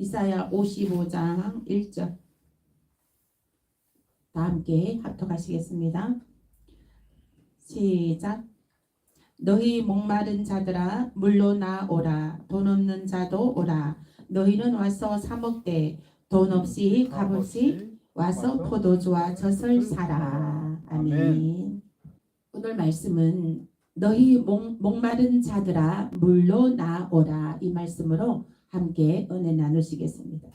이사야 55장 1절 다 함께 합독하시겠습니다. 시작. 너희 목마른 자들아 물로 나오라. 돈 없는 자도 오라. 너희는 와서 사 먹되 돈 없이 값없이 와서 포도주와 젖을 사라. 아멘. 오늘 말씀은 너희 목마른 자들아 물로 나오라, 이 말씀으로 함께 은혜 나누시겠습니다.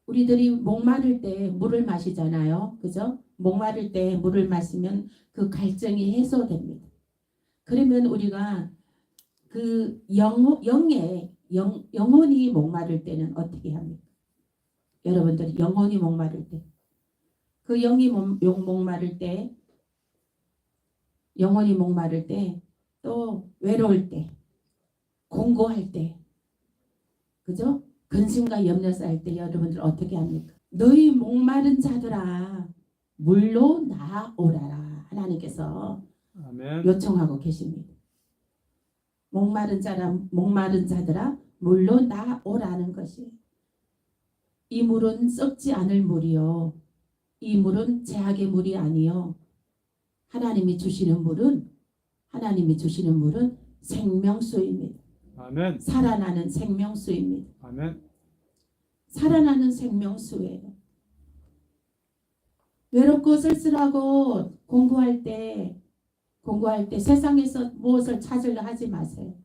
우리들이 목마를 때 물을 마시잖아요. 그죠? 목마를 때 물을 마시면 그 갈증이 해소됩니다. 그러면 우리가 그 영혼이 목마를 때는 어떻게 합니까? 여러분들이 영혼이 목마를 때, 그 영이 목마를 때, 영혼이 목마를 때, 또 외로울 때, 공고할 때, 그죠? 근심과 염려 쌓일 때 여러분들 어떻게 합니까? 너희 목마른 자들아 물로 나오라라, 하나님께서 아멘. 요청하고 계십니다. 목마른 자들아 물로 나오라는 것이, 이 물은 썩지 않을 물이요, 이 물은 제약의 물이 아니요, 하나님이 주시는 물은 생명수입니다. 아멘. 살아나는 생명수입니다. 아멘. 살아나는 생명수예요. 외롭고 쓸쓸하고 공부할 때 세상에서 무엇을 찾으려 하지 마세요.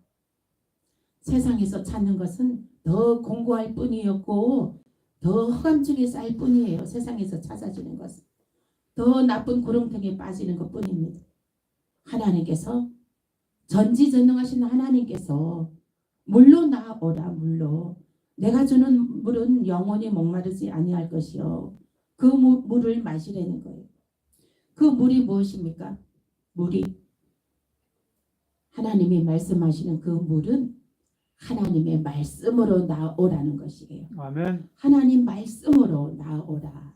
세상에서 찾는 것은 더 공고할 뿐이었고 더 허감증에 쌓일 뿐이에요. 세상에서 찾아지는 것은 더 나쁜 구렁텅이에 빠지는 것 뿐입니다. 하나님께서, 전지전능하신 하나님께서 물로 나오라. 물로, 내가 주는 물은 영원히 목마르지 아니할 것이요, 그 물을 마시라는 거예요. 그 물이 무엇입니까? 물이, 하나님이 말씀하시는 그 물은 하나님의 말씀으로 나오라는 것이에요. 아멘. 하나님 말씀으로 나오라.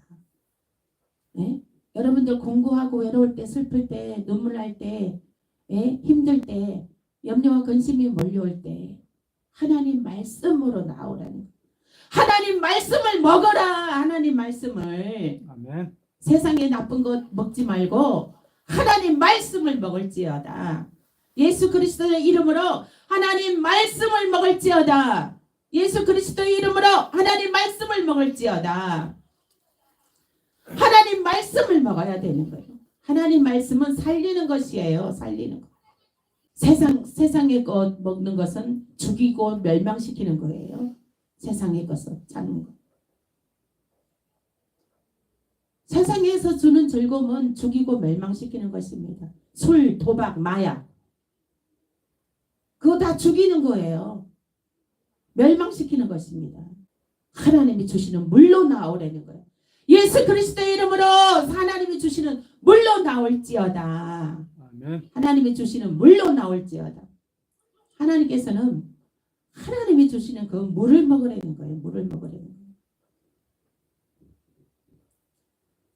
네? 여러분들 공고하고 외로울 때, 슬플 때, 눈물 날 때, 힘들 때, 염려와 근심이 몰려올 때 하나님 말씀으로 나오라는 거예요. 하나님 말씀을 먹어라. 하나님 말씀을. 아멘. 세상에 나쁜 것 먹지 말고 하나님 말씀을 먹을지어다. 예수 그리스도의 이름으로 하나님 말씀을 먹을지어다. 예수 그리스도의 이름으로 하나님 말씀을 먹을지어다. 하나님 말씀을 먹어야 되는 거예요. 하나님 말씀은 살리는 것이에요. 살리는 것. 세상의 것 먹는 것은 죽이고 멸망시키는 거예요. 세상의 것을 찾는 것. 세상에서 주는 즐거움은 죽이고 멸망시키는 것입니다. 술, 도박, 마약, 그거 다 죽이는 거예요. 멸망시키는 것입니다. 하나님이 주시는 물로 나오라는 거예요. 예수 그리스도의 이름으로 하나님이 주시는 물로 나올지어다. 아멘. 하나님이 주시는 물로 나올지어다. 하나님께서는 하나님이 주시는 그 물을 먹으라는 거예요. 물을 먹으라는 거예요.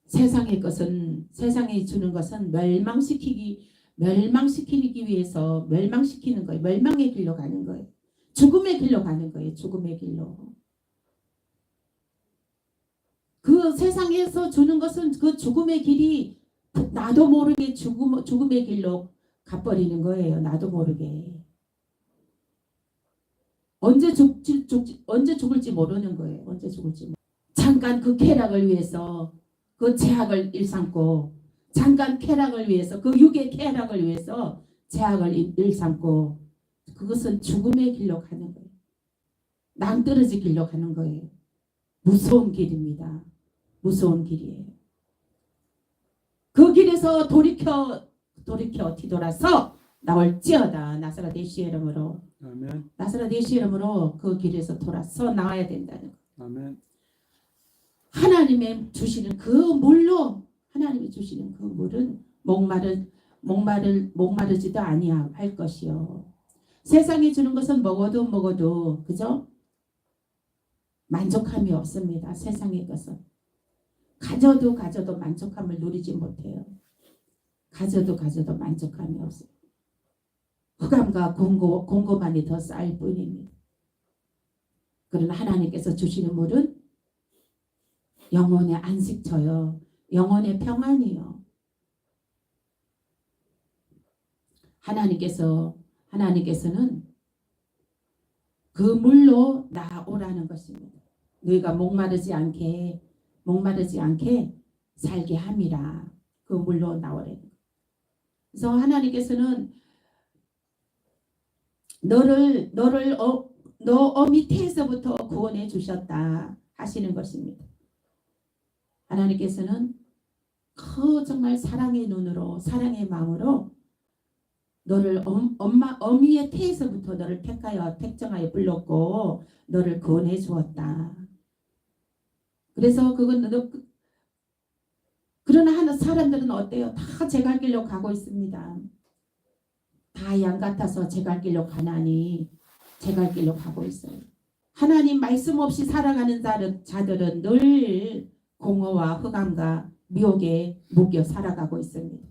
세상의 것은, 세상이 주는 것은 멸망시키기 위해서 멸망시키는 거예요. 멸망의 길로 가는 거예요. 죽음의 길로 가는 거예요. 죽음의 길로. 그 세상에서 주는 것은 그 죽음의 길이 나도 모르게 죽음의 길로 가버리는 거예요. 나도 모르게. 언제 죽을지 모르는 거예요. 언제 죽을지. 잠깐 그 쾌락을 위해서 그 제약을 일삼고, 잠깐 쾌락을 위해서, 그 육의 쾌락을 위해서 제약을 일삼고, 그것은 죽음의 길로 가는 거예요. 낭떠러지 길로 가는 거예요. 무서운 길입니다. 무서운 길이에요. 그 길에서 돌이켜 뒤돌아서 나올지어다. 나사렛 예수의 이름으로. 아멘. 나사렛 예수의 이름으로 그 길에서 돌아서 나와야 된다는 거. 아멘. 하나님의 주시는 그 물로, 하나님이 주시는 그 물은 목마르지도 아니할 것이요. 세상이 주는 것은 먹어도 그죠? 만족함이 없습니다. 세상의 것은 가져도 만족함을 누리지 못해요. 가져도 만족함이 없어요. 흑암과 공고만이 더 쌓일 뿐입니다. 그러나 하나님께서 주시는 물은 영혼의 안식처요. 영혼의 평안이요. 하나님께서는 그 물로 나오라는 것입니다. 너희가 목마르지 않게 살게 함이라. 그 물로 나오래. 그래서 하나님께서는 너 밑에서부터 구원해 주셨다 하시는 것입니다. 하나님께서는 그 정말 사랑의 눈으로, 사랑의 마음으로 너를 어미의 태에서부터 너를 택정하여 불렀고 너를 구원해 주었다. 그래서 그러나 사람들은 어때요? 다 제 갈 길로 가고 있습니다. 다 양 같아서 제 갈 길로 가나니 제 갈 길로 가고 있어요. 하나님 말씀 없이 살아가는 자들은 늘 공허와 흑암과 미혹에 묶여 살아가고 있습니다.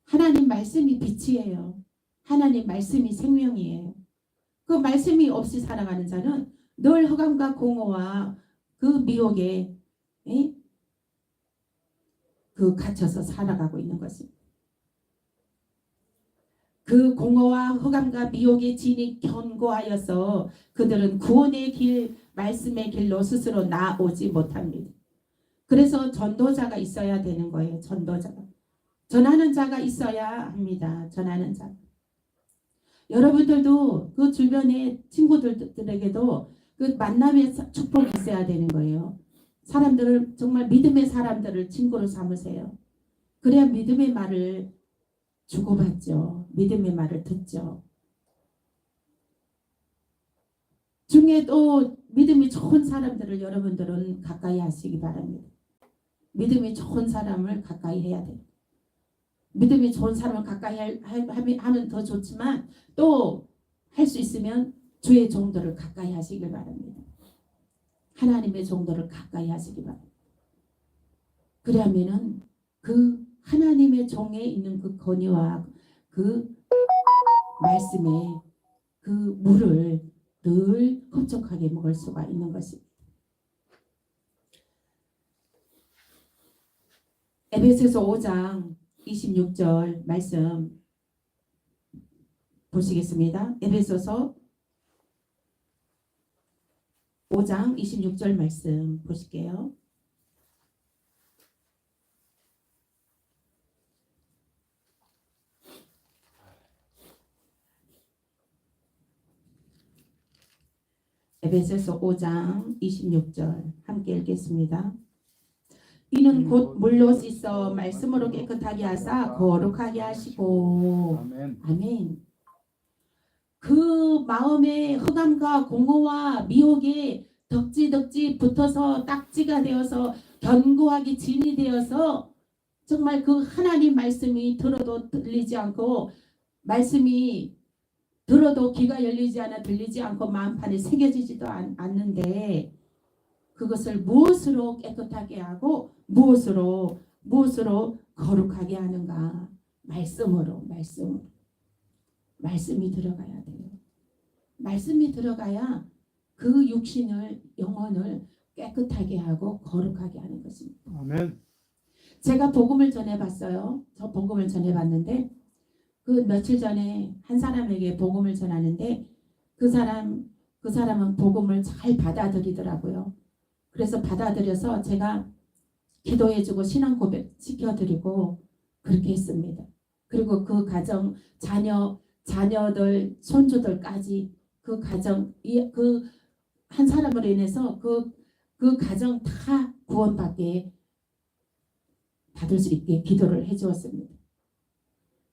하나님 말씀이 빛이에요. 하나님 말씀이 생명이에요. 그 말씀이 없이 살아가는 자는 늘 흑암과 공허와 그 미혹에 갇혀서 살아가고 있는 것입니다. 그 공허와 흑암과 미혹의 진이 견고하여서 그들은 구원의 길, 말씀의 길로 스스로 나오지 못합니다. 그래서 전도자가 있어야 되는 거예요. 전도자가. 전하는 자가 있어야 합니다. 전하는 자. 여러분들도 그 주변의 친구들에게도 그 만남의 축복이 있어야 되는 거예요. 사람들을 정말 믿음의 사람들을 친구로 삼으세요. 그래야 믿음의 말을 주고받죠. 믿음의 말을 듣죠. 중에 또 믿음이 좋은 사람들을 여러분들은 가까이 하시기 바랍니다. 믿음이 좋은 사람을 가까이 해야 돼요. 믿음이 좋은 사람을 가까이 하면 더 좋지만 또 할 수 있으면 주의 종들을 가까이 하시길 바랍니다. 하나님의 종들을 가까이 하시기 바랍니다. 그러면은 그 하나님의 종에 있는 그 권위와 그 말씀의 그 물을 늘 흡족하게 먹을 수가 있는 것입니다. 에베소서 5장 26절 말씀 보시겠습니다. 에베소서 5장 26절 말씀 보실게요. 에베소서 5장 26절 함께 읽겠습니다. 이는 곧 물로 씻어 말씀으로 깨끗하게 하사 거룩하게 하시고 아멘. 그 마음의 흑암과 공허와 미혹에 덕지 붙어서 딱지가 되어서 견고하게 진이 되어서 정말 그 하나님 말씀이 들어도 들리지 않고 말씀이 들어도 귀가 열리지 않아 들리지 않고 마음판에 새겨지지도 않는데 그것을 무엇으로 깨끗하게 하고 무엇으로 거룩하게 하는가? 말씀으로. 말씀이 들어가야 돼요. 말씀이 들어가야 그 육신을 영혼을 깨끗하게 하고 거룩하게 하는 것입니다. 아멘. 제가 복음을 전해봤어요. 저 복음을 전해봤는데 그 며칠 전에 한 사람에게 복음을 전하는데 그 사람은 복음을 잘 받아들이더라고요. 그래서 받아들여서 제가 기도해주고 신앙 고백 시켜드리고 그렇게 했습니다. 그리고 그 가정 자녀들 손주들까지 그 가정 그 한 사람으로 인해서 그 가정 다 구원받게 받을 수 있게 기도를 해주었습니다.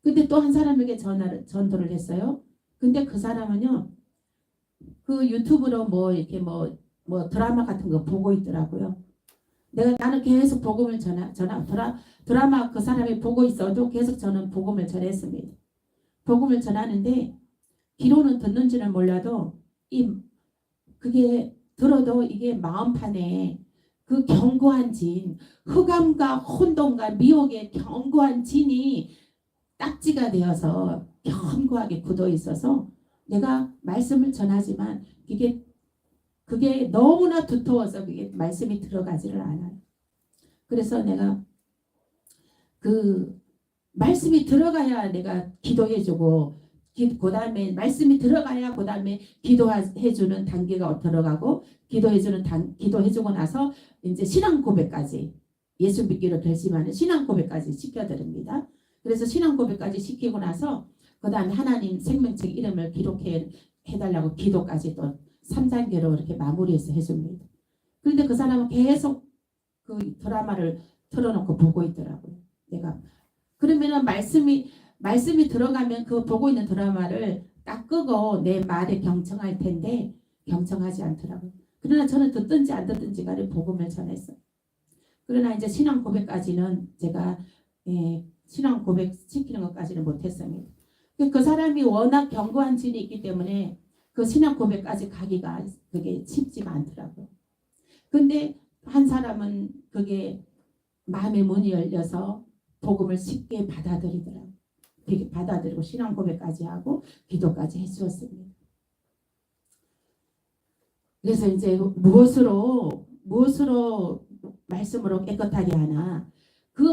근데 또 한 사람에게 전도를 했어요. 근데 그 사람은요 그 유튜브로 뭐 이렇게 뭐 드라마 같은 거 보고 있더라고요. 나는 계속 복음을 드라마 그 사람이 보고 있어도 계속 저는 복음을 전했습니다. 복음을 전하는데 귀로는 듣는지는 몰라도 그게 들어도 이게 마음판에 그 견고한 진, 흑암과 혼돈과 미혹의 견고한 진이 딱지가 되어서 견고하게 굳어 있어서 내가 말씀을 전하지만 이게 그게 너무나 두터워서 그게 말씀이 들어가지를 않아요. 그래서 내가 그 말씀이 들어가야 내가 기도해주고 그 다음에 말씀이 들어가야 그 다음에 기도해주는 단계가 들어가고 기도해주고 나서 이제 신앙 고백까지 예수 믿기로 결심하는 신앙 고백까지 시켜드립니다. 그래서 신앙 고백까지 시키고 나서 그 다음에 하나님 생명책 이름을 기록해 해달라고 기도까지 또 3단계로 이렇게 마무리해서 해줍니다. 그런데 그 사람은 계속 그 드라마를 틀어놓고 보고 있더라고요. 내가 그러면은 말씀이 들어가면 그 보고 있는 드라마를 딱 끄고 내 말에 경청할 텐데 경청하지 않더라고요. 그러나 저는 듣든지 안 듣든지 간에 복음을 전했어요. 그러나 이제 신앙 고백까지는 제가 신앙 고백 시키는 것까지는 못했습니다. 그 사람이 워낙 견고한 진이 있기 때문에 그 신앙 고백까지 가기가 그게 쉽지가 않더라고요. 근데 한 사람은 그게 마음의 문이 열려서 복음을 쉽게 받아들이더라고요. 되게 받아들이고 신앙 고백까지 하고 기도까지 해주었습니다. 그래서 이제 무엇으로 말씀으로 깨끗하게 하나? 그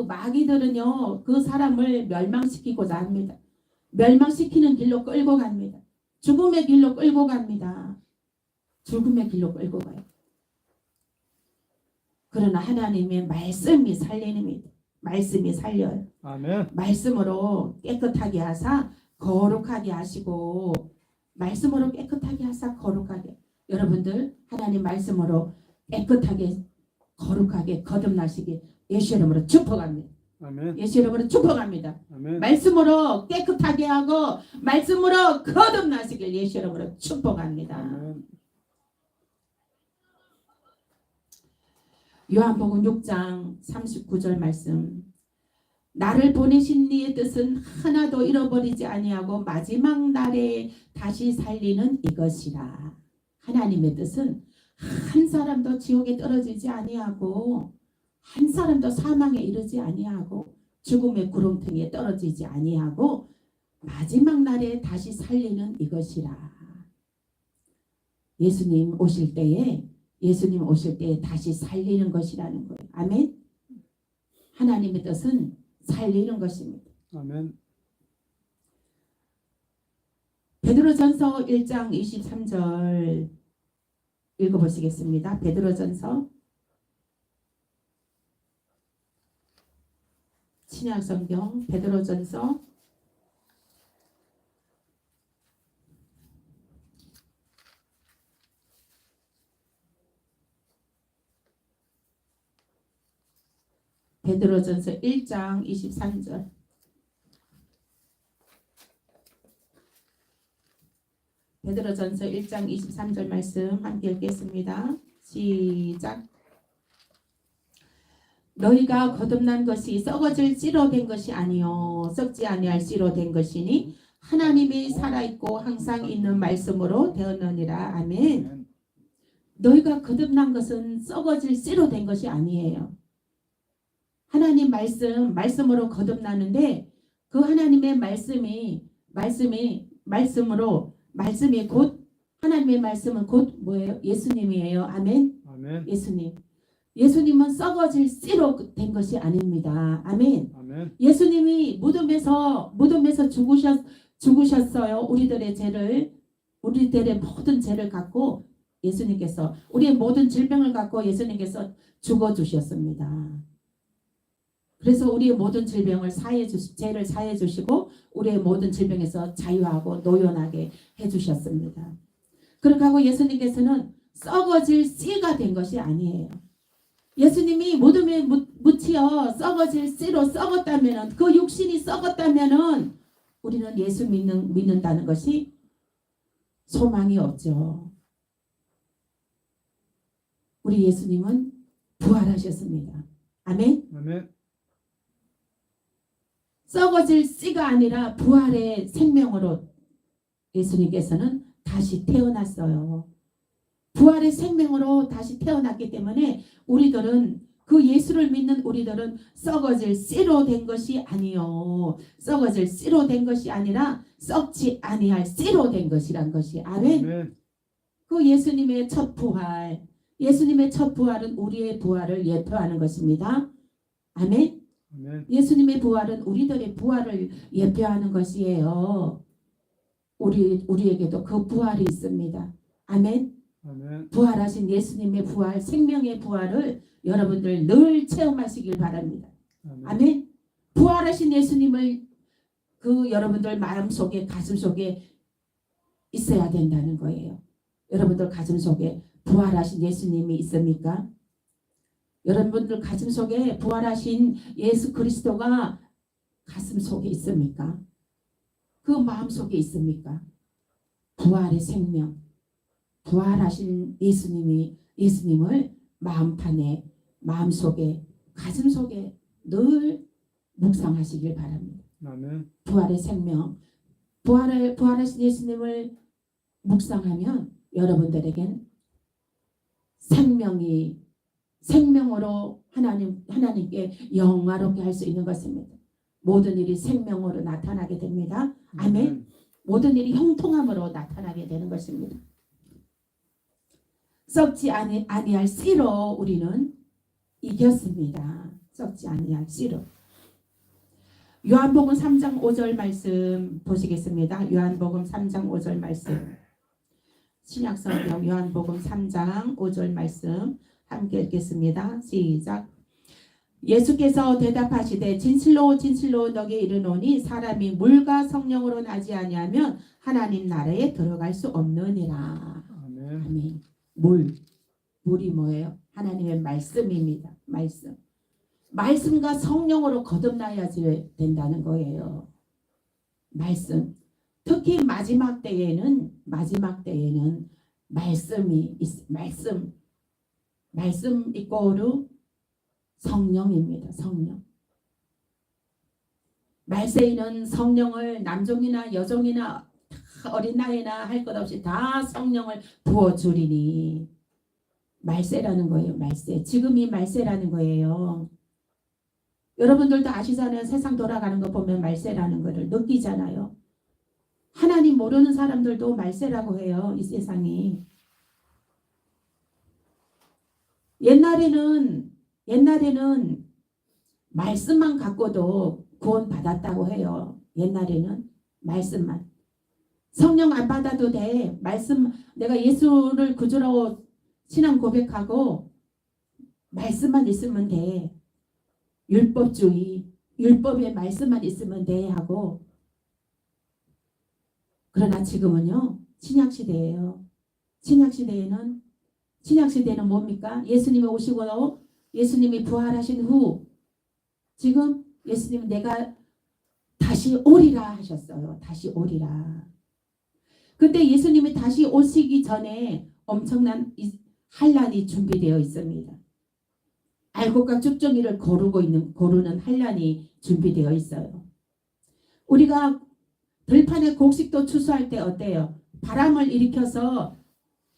마귀들은요 그 사람을 멸망시키고자 합니다. 멸망시키는 길로 끌고 갑니다. 죽음의 길로 끌고 갑니다. 죽음의 길로 끌고 가요. 그러나 하나님의 말씀이 살리는 말씀이 살려요. 아멘. 말씀으로 깨끗하게 하사 거룩하게 하시고 말씀으로 깨끗하게 하사 거룩하게 여러분들 하나님 말씀으로 깨끗하게 거룩하게 거듭나시기 예수 이름으로 축복합니다. 아멘. 예수 이름으로 축복합니다. 아멘. 말씀으로 깨끗하게 하고 말씀으로 거듭나시길 예수 이름으로 축복합니다. 아멘. 요한복음 6장 39절 말씀. 나를 보내신 이의 뜻은 하나도 잃어버리지 아니하고 마지막 날에 다시 살리는 이것이라. 하나님의 뜻은 한 사람도 지옥에 떨어지지 아니하고 한 사람도 사망에 이르지 아니하고 죽음의 구렁텅이에 떨어지지 아니하고 마지막 날에 다시 살리는 이것이라. 예수님 오실 때에 다시 살리는 것이라는 거예요. 아멘. 하나님의 뜻은 살리는 것입니다. 아멘. 베드로전서 1장 23절 읽어보시겠습니다. 베드로전서 신약성경 베드로전서 1장 23절 베드로전서 1장 23절 말씀 함께 읽겠습니다. 시작. 너희가 거듭난 것이 썩어질 씨로 된 것이 아니요 썩지 아니할 씨로 된 것이니 하나님이 살아있고 항상 있는 말씀으로 되었느니라. 아멘. 너희가 거듭난 것은 썩어질 씨로 된 것이 아니에요. 하나님 말씀으로 거듭나는데 그 하나님의 말씀이 곧 하나님의 말씀은 곧 뭐예요? 예수님이에요. 아멘. 아멘. 예수님은 썩어질 씨로 된 것이 아닙니다. 아멘. 아멘. 예수님이 무덤에서 죽으셨어요. 우리들의 모든 죄를 갖고 예수님께서 우리의 모든 질병을 갖고 예수님께서 죽어 주셨습니다. 그래서 우리의 모든 질병을 죄를 사해 주시고 우리의 모든 질병에서 자유하고 노연하게 해 주셨습니다. 그렇게 하고 예수님께서는 썩어질 씨가 된 것이 아니에요. 예수님이 무덤에 묻혀 썩어질 씨로 썩었다면은 그 육신이 썩었다면은 우리는 예수 믿는다는 것이 소망이 없죠. 우리 예수님은 부활하셨습니다. 아멘. 아멘. 썩어질 씨가 아니라 부활의 생명으로 예수님께서는 다시 태어났어요. 부활의 생명으로 다시 태어났기 때문에 우리들은 그 예수를 믿는 우리들은 썩어질 씨로 된 것이 아니요. 썩어질 씨로 된 것이 아니라 썩지 아니할 씨로 된 것이란 것이. 아멘. 아멘. 그 예수님의 첫 부활, 예수님의 첫 부활은 우리의 부활을 예표하는 것입니다. 아멘. 아멘. 예수님의 부활은 우리들의 부활을 예표하는 것이에요. 우리에게도 그 부활이 있습니다. 아멘. 아멘. 부활하신 예수님의 부활, 생명의 부활을 여러분들 늘 체험하시길 바랍니다. 아멘. 아멘. 부활하신 예수님을 그 여러분들 마음속에 가슴속에 있어야 된다는 거예요. 여러분들 가슴속에 부활하신 예수님이 있습니까? 여러분들 가슴속에 부활하신 예수 그리스도가 가슴속에 있습니까? 그 마음속에 있습니까? 부활의 생명, 부활하신 예수님을 마음판에, 마음속에, 가슴속에 늘 묵상하시길 바랍니다. 아멘. 부활의 생명, 부활하신 예수님을 묵상하면 여러분들에겐 생명으로 하나님께 영화롭게 할 수 있는 것입니다. 모든 일이 생명으로 나타나게 됩니다. 아멘. 모든 일이 형통함으로 나타나게 되는 것입니다. 썩지 아니할 씨로 우리는 이겼습니다. 썩지 아니할 씨로. 요한복음 3장 5절 말씀 보시겠습니다. 요한복음 3장 5절 말씀. 신약성경 요한복음 3장 5절 말씀 함께 읽겠습니다. 시작. 예수께서 대답하시되 진실로 진실로 너게 이르노니 사람이 물과 성령으로 나지 아니하면 하나님 나라에 들어갈 수 없느니라. 아멘. 아멘. 물이 뭐예요? 하나님의 말씀입니다. 말씀과 성령으로 거듭나야지 된다는 거예요. 말씀. 특히 마지막 때에는 말씀 이꼬르 성령입니다. 성령. 말세에는 성령을 남종이나 여종이나 어린 나이나 할 것 없이 다 성령을 부어주리니. 말세라는 거예요. 말세. 지금이 말세라는 거예요. 여러분들도 아시잖아요. 세상 돌아가는 거 보면 말세라는 거를 느끼잖아요. 하나님 모르는 사람들도 말세라고 해요. 이 세상이. 옛날에는 말씀만 갖고도 구원 받았다고 해요. 옛날에는 말씀만. 성령 안 받아도 돼. 말씀, 내가 예수를 구주로 신앙 고백하고 말씀만 있으면 돼. 율법주의, 율법의 말씀만 있으면 돼 하고. 그러나 지금은요, 신약시대예요. 신약시대는 뭡니까? 예수님이 오시고 예수님이 부활하신 후 지금 예수님은 내가 다시 오리라 하셨어요. 다시 오리라. 근데 예수님이 다시 오시기 전에 엄청난 환란이 준비되어 있습니다. 알곡과 쭉정이를 고르는 환란이 준비되어 있어요. 우리가 들판에 곡식도 추수할 때 어때요? 바람을 일으켜서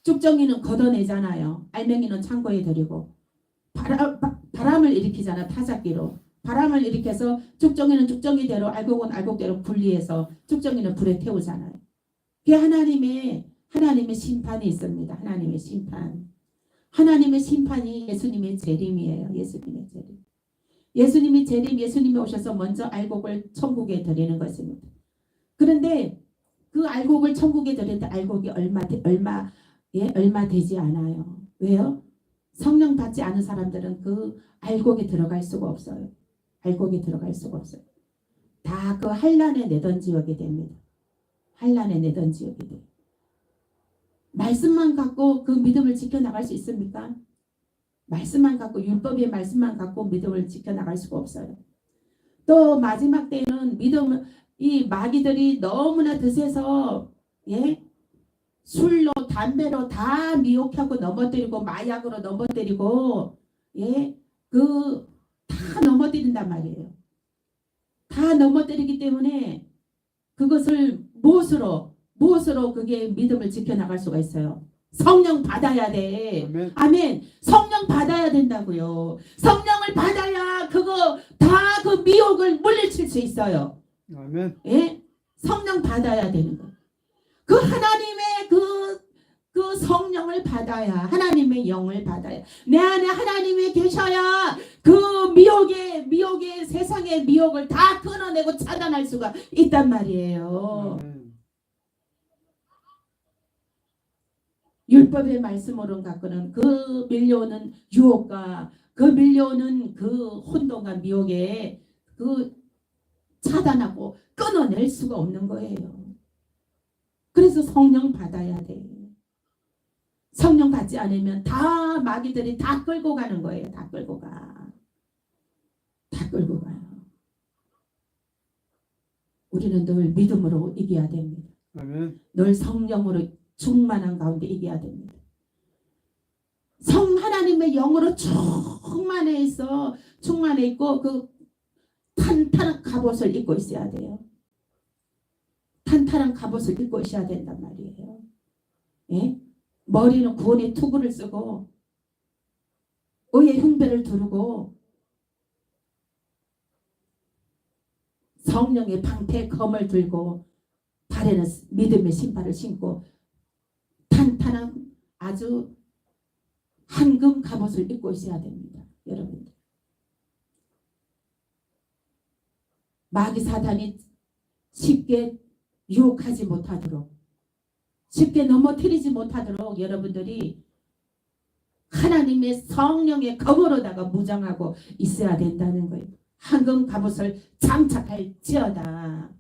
쭉정이는 걷어내잖아요. 알맹이는 창고에 들이고 바람을 일으키잖아. 타작기로. 바람을 일으켜서 쭉정이는 쭉정이대로 알곡은 알곡대로 분리해서 쭉정이는 불에 태우잖아요. 그게 하나님의 심판이 있습니다. 하나님의 심판이 예수님의 재림이에요. 예수님이 오셔서 먼저 알곡을 천국에 드리는 것입니다. 그런데 그 알곡을 천국에 드리는데 알곡이 얼마 되지 않아요. 왜요? 성령 받지 않은 사람들은 그 알곡에 들어갈 수가 없어요. 다 그 환란에 내던지게 됩니다. 말씀만 갖고 그 믿음을 지켜나갈 수 있습니까? 말씀만 갖고, 율법의 말씀만 갖고 믿음을 지켜나갈 수가 없어요. 또 마지막 때는 이 마귀들이 너무나 드세서 술로 담배로 다 미혹하고 넘어뜨리고 마약으로 넘어뜨리고 다 넘어뜨린단 말이에요. 다 넘어뜨리기 때문에 그것을 무엇으로 그게 믿음을 지켜나갈 수가 있어요? 성령 받아야 돼. 아멘. 성령 받아야 된다고요. 성령을 받아야 그거 다 그 미혹을 물리칠 수 있어요. 아멘. 성령 받아야 되는 거예요. 그 하나님의 그 성령 영을 받아야, 하나님의 영을 받아야, 내 안에 하나님이 계셔야 그 미혹의 세상의 미혹을 다 끊어내고 차단할 수가 있단 말이에요. 율법의 말씀으로 갖고는 그 밀려오는 유혹과 그 밀려오는 그 혼돈과 미혹에 그 차단하고 끊어낼 수가 없는 거예요. 그래서 성령 받아야 돼. 성령 받지 않으면 다 마귀들이 다 끌고 가는 거예요. 다 끌고 가. 다 끌고 가요. 우리는 늘 믿음으로 이겨야 됩니다. 아멘. 늘 성령으로 충만한 가운데 이겨야 됩니다. 하나님의 영으로 충만해 있고 그 탄탄한 갑옷을 입고 있어야 돼요. 탄탄한 갑옷을 입고 있어야 된단 말이에요. 예? 머리는 구원의 투구를 쓰고 의의 흉배를 두르고 성령의 방패 검을 들고 발에는 믿음의 신발을 신고 탄탄한 아주 황금 갑옷을 입고 있어야 됩니다. 여러분들. 마귀 사단이 쉽게 유혹하지 못하도록, 쉽게 넘어뜨리지 못하도록 여러분들이 하나님의 성령의 검으로다가 무장하고 있어야 된다는 거예요. 황금 갑옷을 장착할지어다.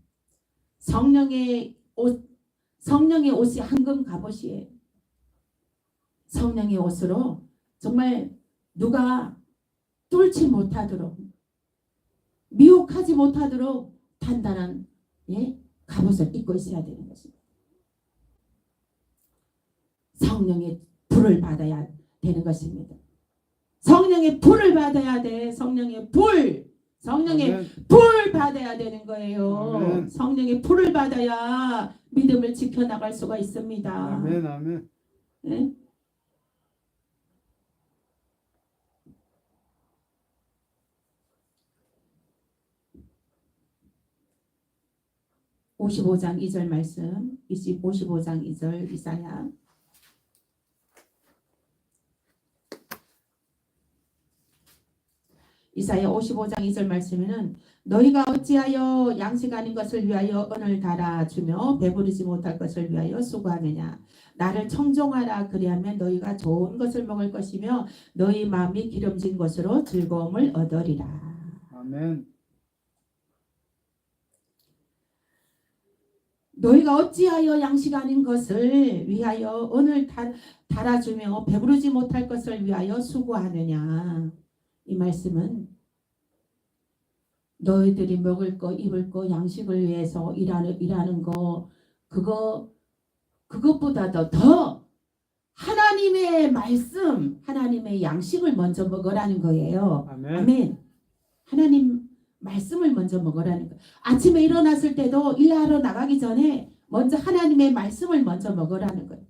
성령의 옷이 황금 갑옷이에요. 성령의 옷으로 정말 누가 뚫지 못하도록, 미혹하지 못하도록 단단한 갑옷을 입고 있어야 되는 것입니다. 성령의 불을 받아야 되는 것입니다. 성령의 불을 받아야 돼. 성령의 불 받아야 되는 거예요. 아멘. 성령의 불을 받아야 믿음을 지켜나갈 수가 있습니다. 아멘. 아멘. 네? 55장 2절 말씀, 55장 2절 이사야. 이사야 55장 2절 말씀에는 너희가 어찌하여 양식 아닌 것을 위하여 은을 달아주며 배부르지 못할 것을 위하여 수고하느냐. 나를 청종하라. 그리하면 너희가 좋은 것을 먹을 것이며 너희 마음이 기름진 것으로 즐거움을 얻으리라. 아멘. 너희가 어찌하여 양식 아닌 것을 위하여 은을 달아주며 배부르지 못할 것을 위하여 수고하느냐. 이 말씀은 너희들이 먹을 거 입을 거 양식을 위해서 일하는 거 그것보다도 더 하나님의 말씀, 하나님의 양식을 먼저 먹으라는 거예요. 아멘. 아멘. 하나님 말씀을 먼저 먹으라는 거예요. 아침에 일어났을 때도 일하러 나가기 전에 먼저 하나님의 말씀을 먼저 먹으라는 거예요.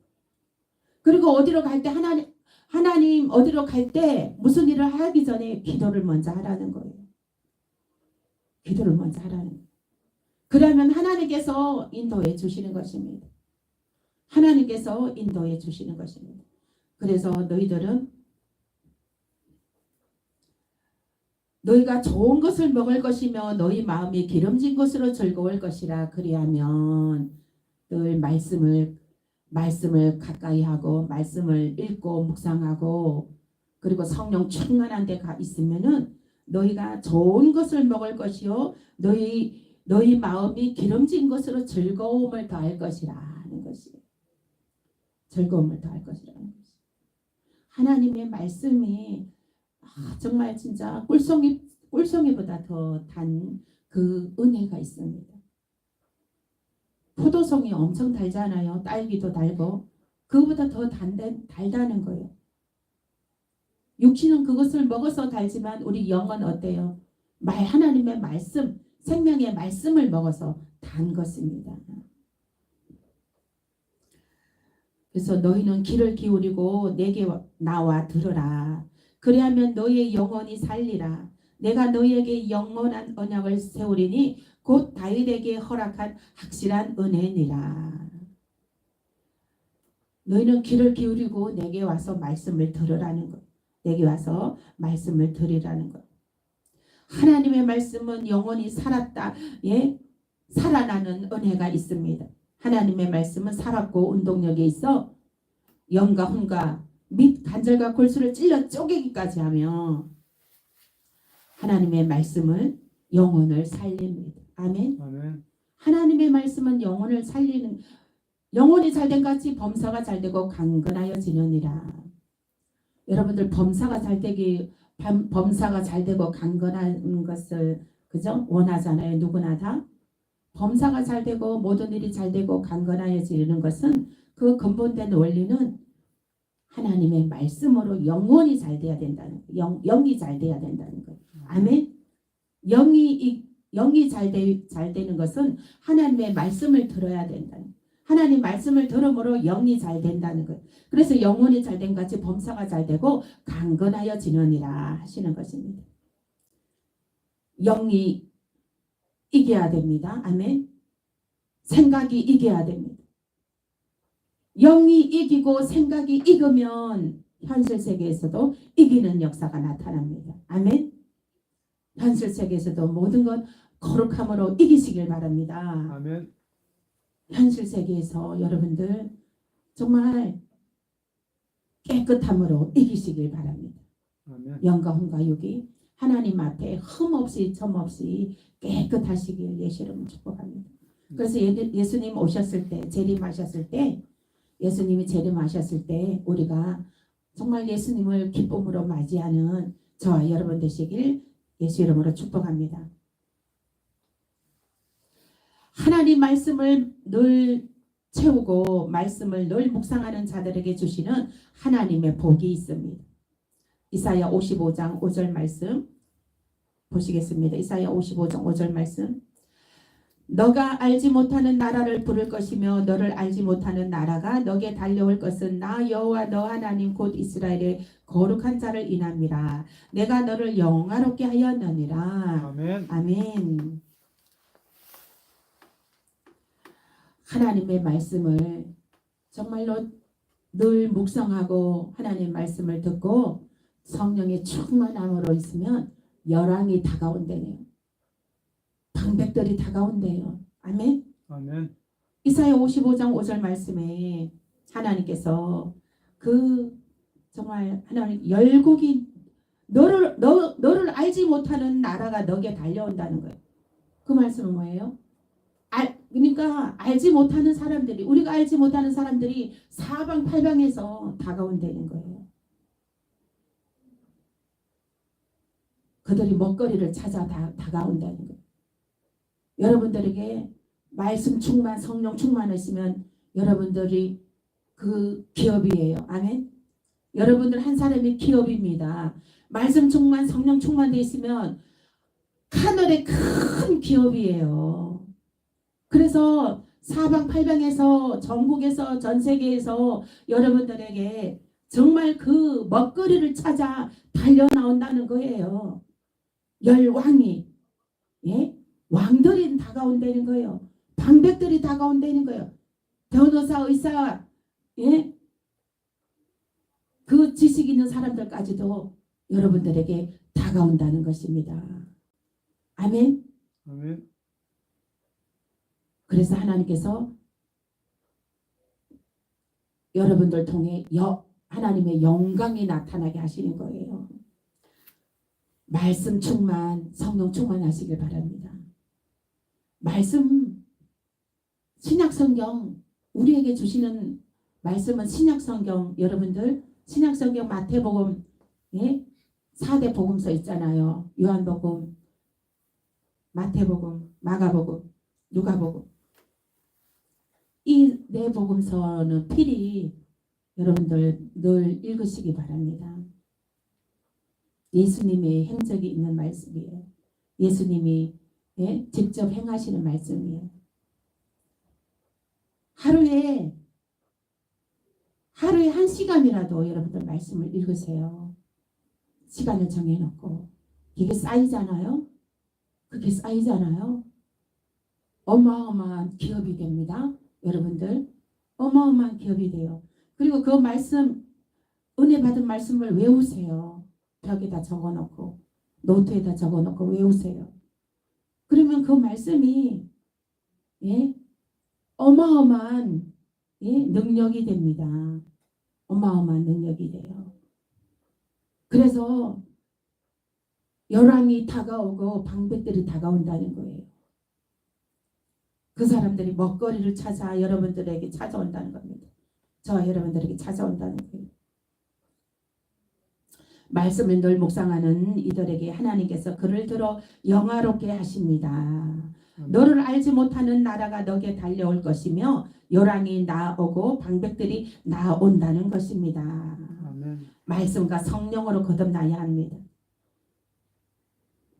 그리고 어디로 갈 때 하나님 어디로 갈 때 무슨 일을 하기 전에 기도를 먼저 하라는 거예요. 기도를 먼저 하라는 거예요. 그러면 하나님께서 인도해 주시는 것입니다. 하나님께서 인도해 주시는 것입니다. 그래서 너희가 좋은 것을 먹을 것이며 너희 마음이 기름진 것으로 즐거울 것이라. 그리하면 늘 말씀을 가까이 하고 말씀을 읽고 묵상하고 그리고 성령 충만한 데 가 있으면은 너희가 좋은 것을 먹을 것이요 너희 마음이 기름진 것으로 즐거움을 더할 것이라 하는 것이에요. 즐거움을 더할 것이라는 것이에요. 하나님의 말씀이 정말 진짜 꿀송이보다 더 단 그 은혜가 있습니다. 포도송이 엄청 달잖아요. 딸기도 달고 그거보다 더 달다는 거예요. 육신은 그것을 먹어서 달지만 우리 영은 어때요? 하나님의 말씀, 생명의 말씀을 먹어서 단 것입니다. 그래서 너희는 귀를 기울이고 내게 나와 들으라. 그리하면 너희의 영혼이 살리라. 내가 너희에게 영원한 언약을 세우리니 곧 다윗에게 허락한 확실한 은혜니라. 너희는 귀를 기울이고 내게 와서 말씀을 들으라는 것. 내게 와서 말씀을 들으라는 것. 하나님의 말씀은 영원히 살았다. 예? 살아나는 은혜가 있습니다. 하나님의 말씀은 살았고 운동력이 있어 영과 혼과 및 관절과 골수를 찔러 쪼개기까지 하며 하나님의 말씀은 영혼을 살립니다. 아멘. 아멘. 하나님의 말씀은 영혼을 살리는 영혼이 잘된 같이 범사가 잘되고 강건하여지느니라. 여러분들 범사가 잘되고 강건한 것을 그죠? 원하잖아요. 누구나 다. 범사가 잘되고 모든 일이 잘되고 강건하여지는 것은 그 근본된 원리는 하나님의 말씀으로 영혼이 잘돼야 된다는 거예요. 영이 잘돼야 된다는 거예요. 아멘. 영이 잘되는 것은 하나님의 말씀을 들어야 된다는 거예요. 하나님 말씀을 들음으로 영이 잘 된다는 거예요. 그래서 영혼이 잘된 같이 범사가 잘되고 강건하여지느니라 하시는 것입니다. 영이 이겨야 됩니다. 아멘. 생각이 이겨야 됩니다. 영이 이기고 생각이 익으면 현실 세계에서도 이기는 역사가 나타납니다. 아멘. 현실 세계에서도 모든 것 거룩함으로 이기시길 바랍니다. 아멘. 현실 세계에서 여러분들 정말 깨끗함으로 이기시길 바랍니다. 아멘. 영과 혼과 육이 하나님 앞에 흠없이 점없이 깨끗하시길 예수님을 축복합니다. 그래서 예수님 오셨을 때 재림하셨을 때 예수님이 재림하셨을 때 우리가 정말 예수님을 기쁨으로 맞이하는 저와 여러분 되시길 예수 이름으로 축복합니다. 하나님 말씀을 늘 채우고 말씀을 늘 묵상하는 자들에게 주시는 하나님의 복이 있습니다. 이사야 55장 5절 말씀 보시겠습니다. 이사야 55장 5절 말씀. 너가 알지 못하는 나라를 부를 것이며 너를 알지 못하는 나라가 너게 달려올 것은 나 여호와 너 하나님 곧 이스라엘의 거룩한 자를 인함이라. 내가 너를 영화롭게 하였느니라. 아멘. 아멘. 하나님의 말씀을 정말로 늘 묵상하고 하나님의 말씀을 듣고 성령의 충만함으로 있으면 열왕이 다가온대요. 방백들이 다가온대요. 아멘. 아멘. 이사야 55장 5절 말씀에 하나님께서 그 정말 하나님 열국이 너를 알지 못하는 나라가 너게 달려온다는 거예요. 그 말씀은 뭐예요? 그러니까 알지 못하는 사람들이 우리가 알지 못하는 사람들이 사방팔방에서 다가온다는 거예요. 그들이 먹거리를 찾아 다가온다는 거예요. 여러분들에게 말씀 충만 성령 충만하시면 여러분들이 그 기업이에요. 아멘. 여러분들 한 사람이 기업입니다. 말씀 충만 성령 충만되어 있으면 하늘의 큰 기업이에요. 그래서 사방팔방에서 전국에서 전 세계에서 여러분들에게 정말 그 먹거리를 찾아 달려 나온다는 거예요. 열왕이 예? 왕들이 다가온다는 거예요. 방백들이 다가온다는 거예요. 변호사, 의사, 예? 그 지식 있는 사람들까지도 여러분들에게 다가온다는 것입니다. 아멘. 아멘. 그래서 하나님께서 여러분들 통해 하나님의 영광이 나타나게 하시는 거예요. 말씀 충만, 성령 충만하시길 바랍니다. 말씀, 신약성경 우리에게 주시는 말씀은 신약성경 여러분들 신약성경 마태복음 예? 4대 복음서 있잖아요. 요한복음, 마태복음, 마가복음, 누가복음 이 네 복음서는 필히 여러분들 늘 읽으시기 바랍니다. 예수님의 행적이 있는 말씀이에요. 예수님이 예? 직접 행하시는 말씀이에요. 하루에 1시간이라도 여러분들 말씀을 읽으세요. 시간을 정해놓고 이게 쌓이잖아요. 그게 쌓이잖아요. 어마어마한 기업이 됩니다. 여러분들 어마어마한 기업이 돼요. 그리고 그 말씀, 은혜 받은 말씀을 외우세요. 벽에다 적어놓고 노트에다 적어놓고 외우세요. 그러면 그 말씀이 어마어마한 능력이 됩니다. 어마어마한 능력이 돼요. 그래서 열왕이 다가오고 방백들이 다가온다는 거예요. 그 사람들이 먹거리를 찾아 여러분들에게 찾아온다는 겁니다. 저와 여러분들에게 찾아온다는 거예요. 말씀을 늘 묵상하는 이들에게 하나님께서 그를 들어 영화롭게 하십니다. 너를 알지 못하는 나라가 너게 달려올 것이며 열왕이 나오고 방백들이 나온다는 것입니다. 아멘. 말씀과 성령으로 거듭나야 합니다.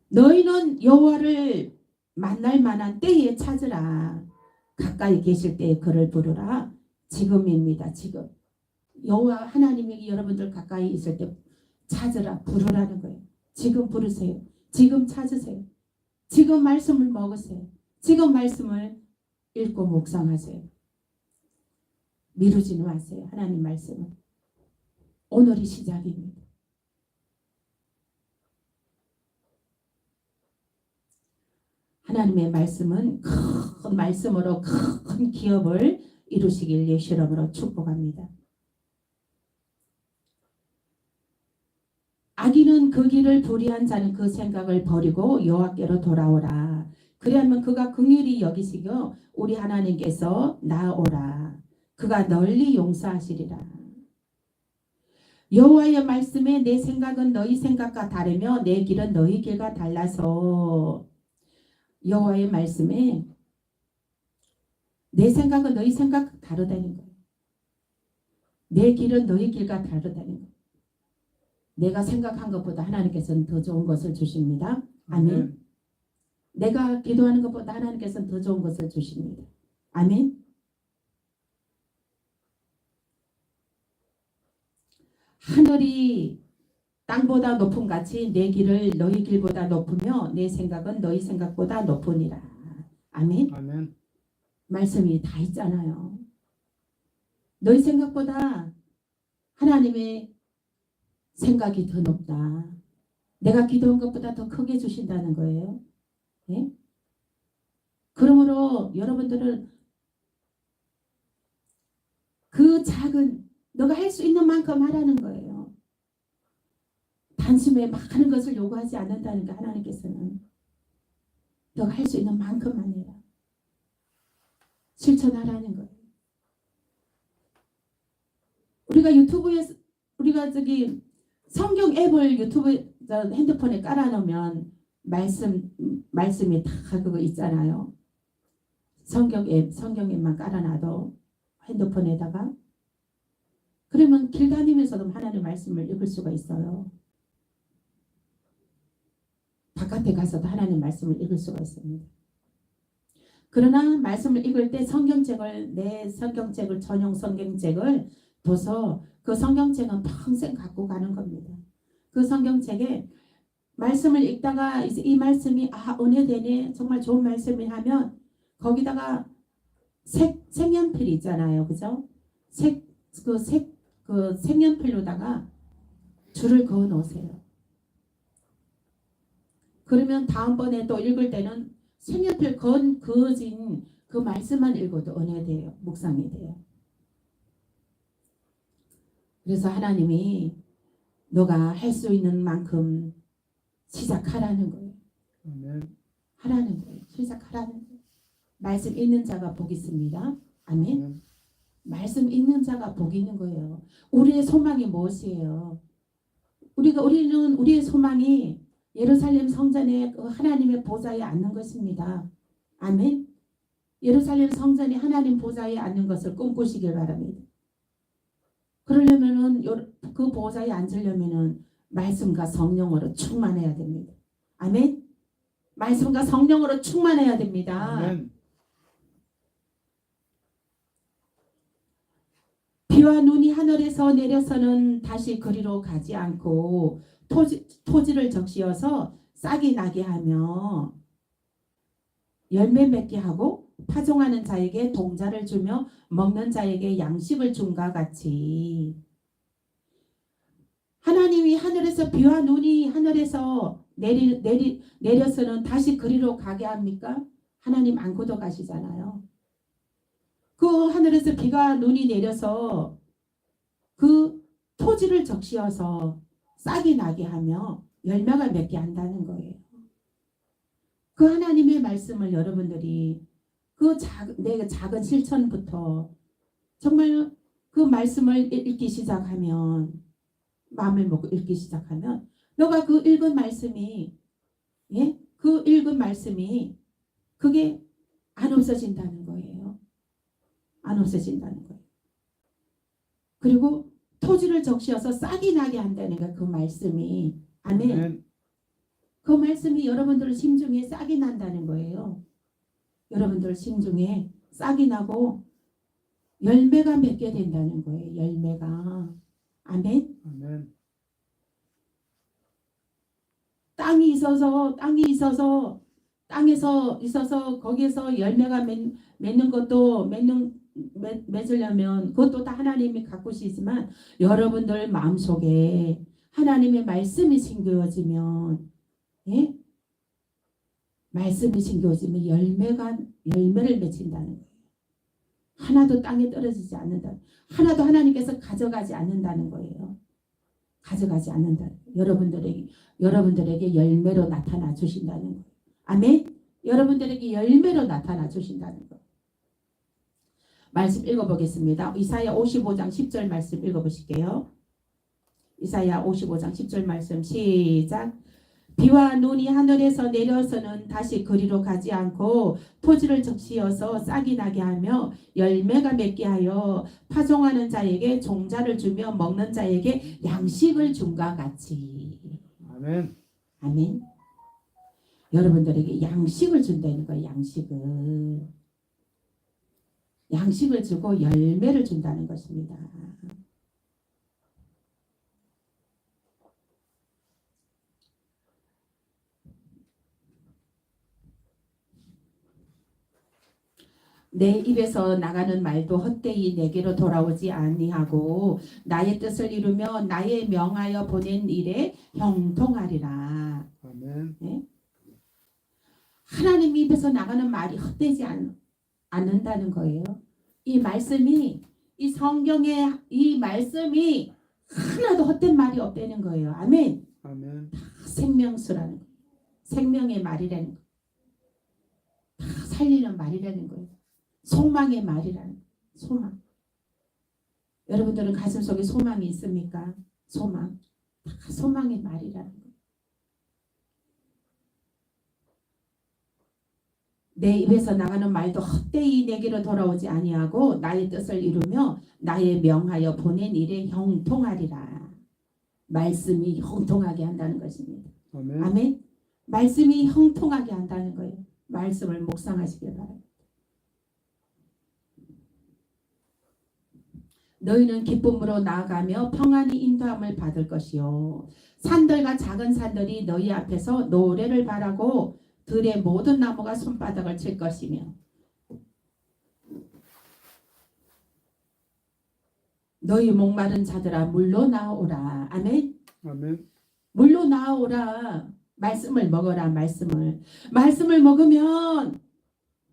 너희는 여호와를 만날 만한 때에 찾으라. 가까이 계실 때에 그를 부르라. 지금입니다. 지금. 여호와 하나님이 여러분들 가까이 있을 때 찾으라. 부르라는 거예요. 지금 부르세요. 지금 찾으세요. 지금 말씀을 먹으세요. 지금 말씀을 읽고 묵상하세요. 미루지는 마세요. 하나님 말씀은. 오늘이 시작입니다. 하나님의 말씀은 큰 말씀으로 큰 기업을 이루시길 예수 이름으로 축복합니다. 악인은 그 길을 불의한 자는 그 생각을 버리고 여호와께로 돌아오라. 그리하면 그가 긍휼히 여기시고 우리 하나님께서 나오라. 그가 널리 용서하시리라. 여호와의 말씀에 내 생각은 너희 생각과 다르며 내 길은 너희 길과 달라서 여호와의 말씀에 내 생각은 너희 생각과 다르다는 거예요. 내 길은 너희 길과 다르다는 거예요. 내가 생각한 것보다 하나님께서는 더 좋은 것을 주십니다. 아멘. 내가 기도하는 것보다 하나님께서는 더 좋은 것을 주십니다. 아멘. 하늘이 땅보다 높음 같이 내 길을 너희 길보다 높으며 내 생각은 너희 생각보다 높으니라. 아멘. 아멘. 말씀이 다 있잖아요. 너희 생각보다 하나님의 생각이 더 높다. 내가 기도한 것보다 더 크게 주신다는 거예요. 네? 그러므로 여러분들은 그 작은 너가 할 수 있는 만큼 하라는 거예요. 단숨에 많은 것을 요구하지 않는다니까 하나님께서는 너가 할 수 있는 만큼만 해라. 실천하라는 거예요. 우리가 유튜브에 우리가 성경 앱을 유튜브 핸드폰에 깔아놓으면 말씀이 다 그거 있잖아요. 성경 앱만 깔아놔도 핸드폰에다가 그러면 길 다니면서도 하나님의 말씀을 읽을 수가 있어요. 바깥에 가서도 하나님의 말씀을 읽을 수가 있습니다. 그러나 말씀을 읽을 때 내 성경책을 전용 성경책을 둬서 그 성경책은 평생 갖고 가는 겁니다. 그 성경책에 말씀을 읽다가 이제 이 말씀이 은혜되네 정말 좋은 말씀이 하면 거기다가 색연필 있잖아요. 그죠? 그 색연필로다가 줄을 그어 놓으세요. 그러면 다음번에 또 읽을 때는 색연필 그어진 그 말씀만 읽어도 은혜돼요. 묵상이 돼요. 그래서 하나님이 너가 할 수 있는 만큼 시작하라는 거예요. 아멘. 하라는 거예요. 시작하라는 거예요. 말씀 읽는 자가 복 있습니다. 아멘. 아멘. 말씀 읽는 자가 복 있는 거예요. 우리의 소망이 무엇이에요? 우리는 우리의 소망이 예루살렘 성전에 하나님의 보좌에 앉는 것입니다. 아멘. 예루살렘 성전이 하나님 보좌에 앉는 것을 꿈꾸시길 바랍니다. 그러려면은 그 보좌에 앉으려면은 말씀과 성령으로 충만해야 됩니다. 아멘. 말씀과 성령으로 충만해야 됩니다. 아멘. 비와 눈이 하늘에서 내려서는 다시 그리로 가지 않고 토지를 적시어서 싹이 나게 하며 열매 맺게 하고 파종하는 자에게 동자를 주며 먹는 자에게 양식을 준과 같이 하나님이 하늘에서 비와 눈이 하늘에서 내려서는 다시 그리로 가게 합니까? 하나님 안 고도 가시잖아요. 그 하늘에서 비가 눈이 내려서 그 토지를 적시어서 싹이 나게 하며 열매가 맺게 한다는 거예요. 그 하나님의 말씀을 여러분들이 내 작은 실천부터 정말 그 말씀을 읽기 시작하면 마음을 먹고 읽기 시작하면 너가 그 읽은 말씀이 그 읽은 말씀이 그게 안 없어진다는 거예요. 안 없어진다는 거예요. 그리고 토지를 적시어서 싹이 나게 한다는 거 그 말씀이 아멘. 그 말씀이 여러분들 심중에 싹이 난다는 거예요. 여러분들 심중에 싹이 나고 열매가 맺게 된다는 거예요. 열매가 아멘. 아멘. 땅이 있어서 거기에서 열매가 맺는 것도 맺으려면 그것도 다 하나님이 가꾸시지만 여러분들 마음속에 하나님의 말씀이 심겨지면 말씀이 심겨지면 열매를 맺힌다는 거예요. 하나도 땅에 떨어지지 않는다. 하나도 하나님께서 가져가지 않는다는 거예요. 가져가지 않는다. 여러분들에게 열매로 나타나 주신다는 거예요. 아멘. 여러분들에게 열매로 나타나 주신다는 거예요. 말씀 읽어보겠습니다. 이사야 55장 10절 말씀 읽어보실게요. 이사야 55장 10절 말씀 시작. 비와 눈이 하늘에서 내려서는 다시 그리로 가지 않고 토지를 적시어서 싹이 나게 하며 열매가 맺게 하여 파종하는 자에게 종자를 주며 먹는 자에게 양식을 준과 같이. 아멘. 아멘. 여러분들에게 양식을 준다는 거예요. 양식을 주고 열매를 준다는 것입니다. 내 입에서 나가는 말도 헛되이 내게로 돌아오지 아니하고 나의 뜻을 이루며 나의 명하여 보낸 일에 형통하리라. 아멘. 하나님 입에서 나가는 말이 헛되지 않는다는 거예요. 이 말씀이 이 성경의 이 말씀이 하나도 헛된 말이 없다는 거예요. 아멘. 아멘. 다 생명수라는 거예요. 생명의 말이라는 거예요. 다 살리는 말이라는 거예요. 소망의 말이라는 거예요. 소망. 여러분들은 가슴속에 소망이 있습니까? 소망. 다 소망의 말이라는 거예요. 내 입에서 나가는 말도 헛되이 내게로 돌아오지 아니하고 나의 뜻을 이루며 나의 명하여 보낸 일에 형통하리라. 말씀이 형통하게 한다는 것입니다. 아멘. 아멘. 말씀이 형통하게 한다는 거예요. 말씀을 묵상하시길 바랍니다. 너희는 기쁨으로 나아가며 평안히 인도함을 받을 것이요. 산들과 작은 산들이 너희 앞에서 노래를 바라고 들의 모든 나무가 손바닥을 칠 것이며 너희 목마른 자들아 물로 나오라. 아멘. 아멘. 물로 나오라. 말씀을 먹어라. 말씀을 먹으면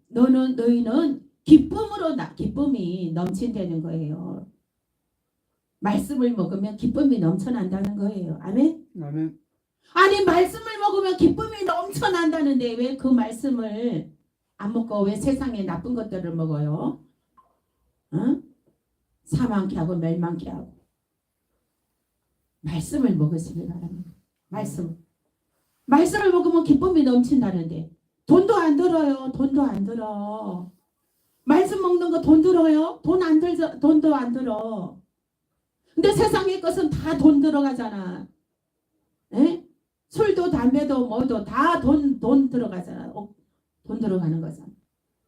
너희는 기쁨이 넘친다는 거예요. 말씀을 먹으면 기쁨이 넘쳐난다는 거예요. 아멘. 아멘. 아니 말씀을 먹으면 기쁨이 넘쳐난다는데 왜 그 말씀을 안 먹고 왜 세상의 나쁜 것들을 먹어요? 사망케 하고 멸망케 하고. 말씀을 먹으시길 바랍니다. 말씀을 먹으면 기쁨이 넘친다는데 돈도 안 들어요. 돈도 안 들어. 말씀 먹는 거 돈 들어요? 돈도 안 들어. 근데 세상의 것은 다 돈 들어가잖아. 에? 술도 담배도 뭐도 다 돈 들어가잖아. 돈 들어가는 거잖아.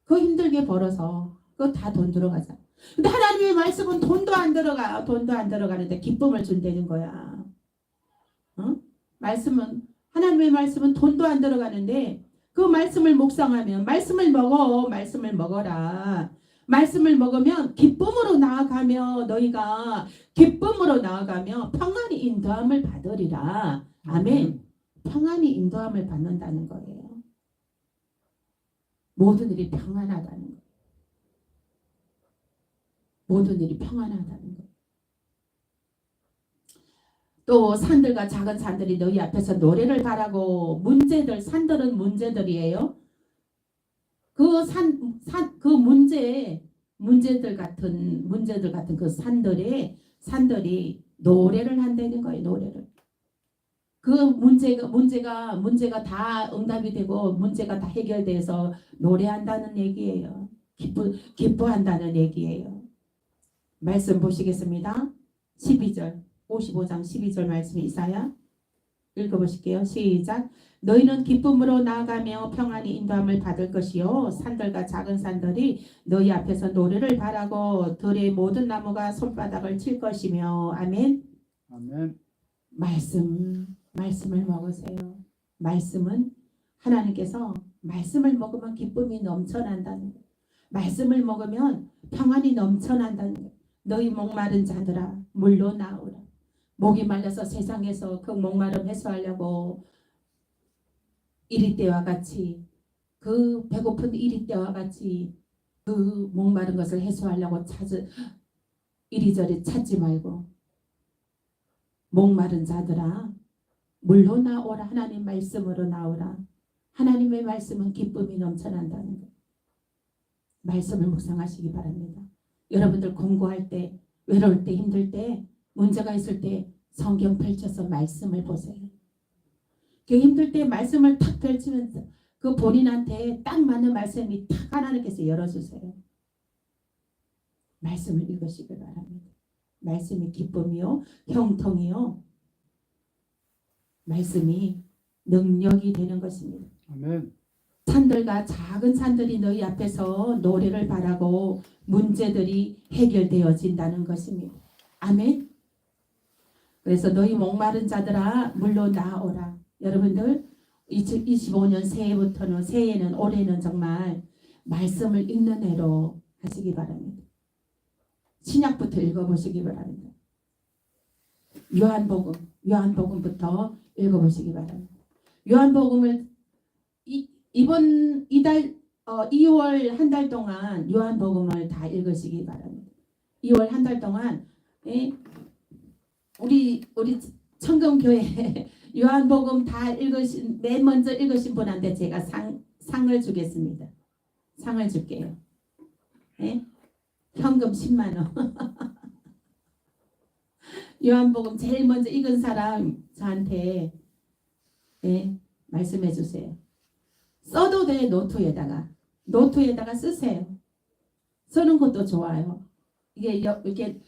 그거 힘들게 벌어서 그거 다 돈 들어가잖아. 근데 하나님의 말씀은 돈도 안 들어가요. 돈도 안 들어가는데 기쁨을 준다는 거야. 하나님의 말씀은 돈도 안 들어가는데 그 말씀을 묵상하면 말씀을 먹어. 말씀을 먹어라. 말씀을 먹으면 기쁨으로 나아가며 너희가 기쁨으로 나아가며 평안히 인도함을 받으리라. 아멘. 평안히 인도함을 받는다는 거예요. 모든 일이 평안하다는 거예요. 모든 일이 평안하다는 거예요. 또 산들과 작은 산들이 너희 앞에서 노래를 바라고 문제들, 산들은 문제들이에요. 그 문제들 같은 그 산들이 노래를 한다는 거예요. 노래를. 그 문제가 다 응답이 되고 문제가 다 해결돼서 노래한다는 얘기예요. 기뻐한다는 얘기예요. 말씀 보시겠습니다. 12절, 55장 12절 말씀 이사야 읽어보실게요. 시작. 너희는 기쁨으로 나아가며 평안히 인도함을 받을 것이요 산들과 작은 산들이 너희 앞에서 노래를 바라고 들의 모든 나무가 손바닥을 칠 것이며 아멘. 아멘. 말씀을 먹으세요. 말씀은 하나님께서 말씀을 먹으면 기쁨이 넘쳐난다는 거예요. 말씀을 먹으면 평안이 넘쳐난다는 거예요. 너희 목마른 자들아 물로 나오라. 목이 말라서 세상에서 그 목마름 해소하려고 이리 때와 같이 그 배고픈 이리 때와 같이 그 목마른 것을 해소하려고 이리저리 찾지 말고 목마른 자들아 물로 나오라. 하나님 말씀으로 나오라. 하나님의 말씀은 기쁨이 넘쳐난다는 것. 말씀을 묵상하시기 바랍니다. 여러분들 공부할 때, 외로울 때, 힘들 때, 문제가 있을 때 성경 펼쳐서 말씀을 보세요. 그 힘들 때 말씀을 탁 펼치면서 그 본인한테 딱 맞는 말씀이 탁 하나님께서 열어주세요. 말씀을 읽으시기 바랍니다. 말씀이 기쁨이요, 형통이요. 말씀이 능력이 되는 것입니다. 아멘. 산들과 작은 산들이 너희 앞에서 노래를 바라고 문제들이 해결되어진다는 것입니다. 아멘. 그래서 너희 목마른 자들아 물로 나오라. 여러분들 2025년 새해는 올해는 정말 말씀을 읽는 해로 하시기 바랍니다. 신약부터 읽어보시기 바랍니다. 요한복음부터 읽어보시기 바랍니다. 요한복음을 이달 2월 한 달 동안 요한복음을 다 읽으시기 바랍니다. 2월 한 달 동안 우리 청금교회 요한복음 다 읽으신 맨 먼저 읽으신 분한테 제가 상을 주겠습니다. 상을 줄게요. 현금 10만 원. 요한복음 제일 먼저 읽은 사람 저한테 말씀해 주세요. 써도 돼. 노트에다가 쓰세요. 쓰는 것도 좋아요. 이게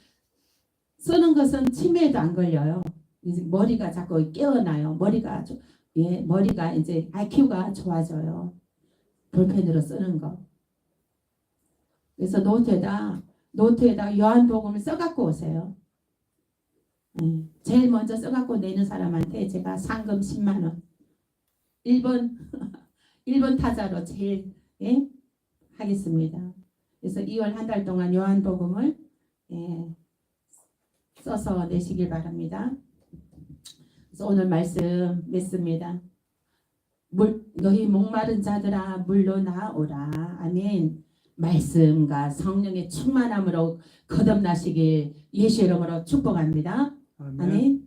쓰는 것은 치매에도 안 걸려요. 머리가 자꾸 깨어나요. 머리가 이제 IQ가 좋아져요. 볼펜으로 쓰는 거. 그래서 노트에다 요한복음을 써갖고 오세요. 제일 먼저 써갖고 내는 사람한테 제가 상금 10만 원. 1번 타자로 제일 하겠습니다. 그래서 2월 한 달 동안 요한복음을 써서 내시길 바랍니다. 그래서 오늘 말씀 맺습니다. 너희 목마른 자들아 물로 나오라. 아멘. 말씀과 성령의 충만함으로 거듭나시길 예수 이름으로 축복합니다. 아멘. 아멘.